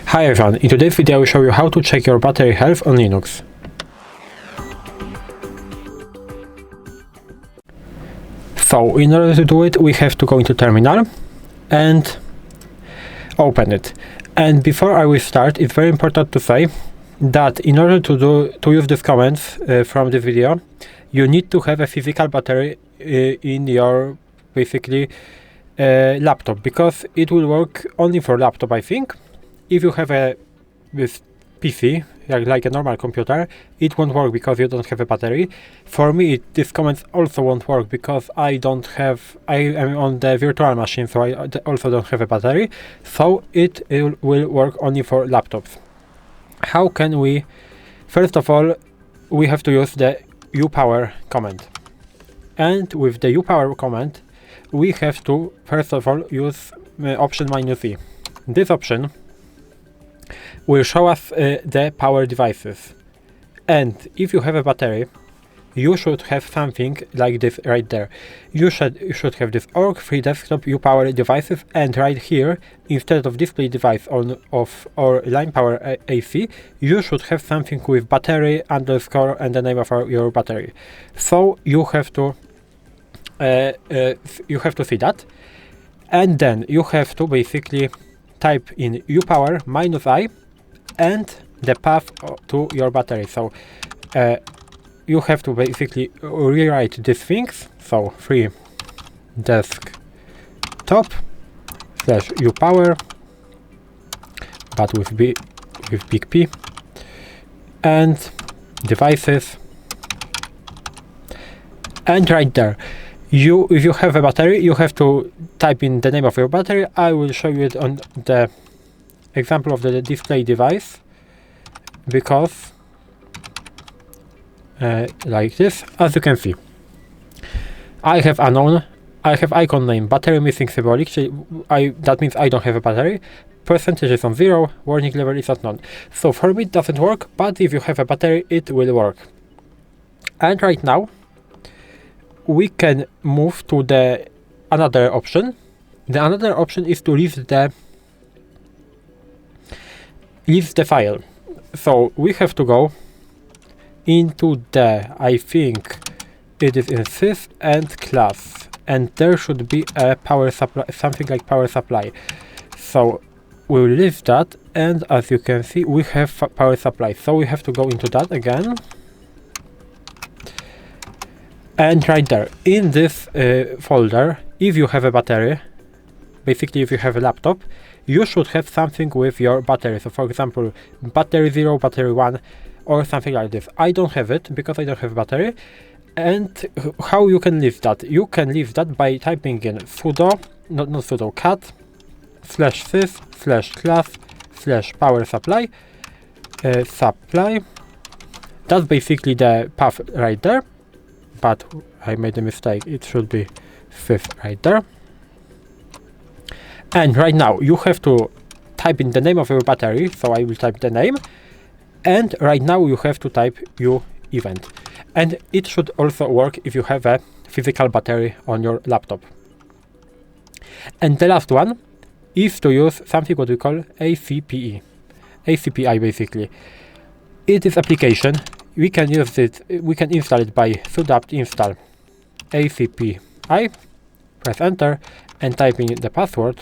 Hi everyone, in today's video I will show you how to check your battery health on Linux. So in order to do it, we have to go into terminal and open it. And before I will start, it's very important to say that in order to use these commands from the video, you need to have a physical battery in your basically laptop, because it will work only for laptop, I think. If you have this PC, like a normal computer, it won't work because you don't have a battery. For me, these commands also won't work because I am on the virtual machine, so I also don't have a battery. So it will work only for laptops. How can we? First of all, we have to use the UPower command. And with the UPower command, we have to first of all use option -e. This option will show us the power devices, and if you have a battery, you should have something like this right there. You should have this org free desktop UPower devices, and right here, instead of display device or line power AC, you should have something with battery underscore and the name of your battery. So you have to see that, and then you have to basically type in UPower -i and the path to your battery. So you have to basically rewrite these things. So free desktop / UPower, but with big P, and devices, and right there. If you have a battery, you have to type in the name of your battery. I will show you it on the example of the display device, because like this, as you can see, I have unknown, I have icon name battery missing symbolic, that means I don't have a battery. Percentage is on 0, warning level is at none. So for me it doesn't work, but if you have a battery, it will work. And right now we can move to the another option. The another option is to leave the file. So we have to go into I think it is in sys and class, and there should be a power supply, something like power supply. So we'll leave that, and as you can see, we have power supply. So we have to go into that again. And right there, in this folder, if you have a battery, basically if you have a laptop, you should have something with your battery. So for example, battery 0, battery 1, or something like this. I don't have it because I don't have a battery. And how you can leave that? You can leave that by typing in sudo, not sudo, cat /sys /class /power supply supply. That's basically the path right there. But I made a mistake, it should be sys right there. And right now you have to type in the name of your battery, so I will type the name, and right now you have to type event. And it should also work if you have a physical battery on your laptop. And the last one is to use something what we call ACPI. ACPI basically. It is application. We can use it, we can install it by sudo apt install ACPI, press enter and type in the password.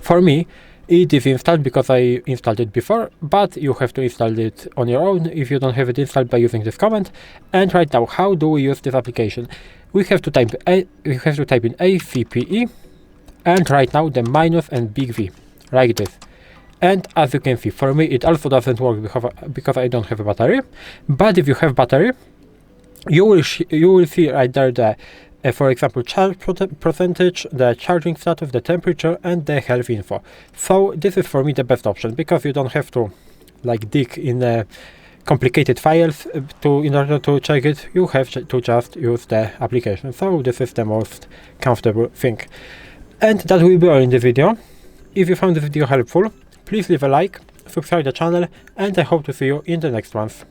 For me, it is installed because I installed it before, but you have to install it on your own if you don't have it installed by using this command. And right now, how do we use this application? We have to type in ACPI, and right now the minus and big V, like this. And as you can see, for me it also doesn't work because I don't have a battery. But if you have battery, you will see right there the for example, charge percentage, the charging status, the temperature, and the health info. So this is for me the best option, because you don't have to like dig in complicated files in order to check it. You have to just use the application. So this is the most comfortable thing. And that will be all in the video. If you found the video helpful, please leave a like, subscribe the channel, and I hope to see you in the next ones.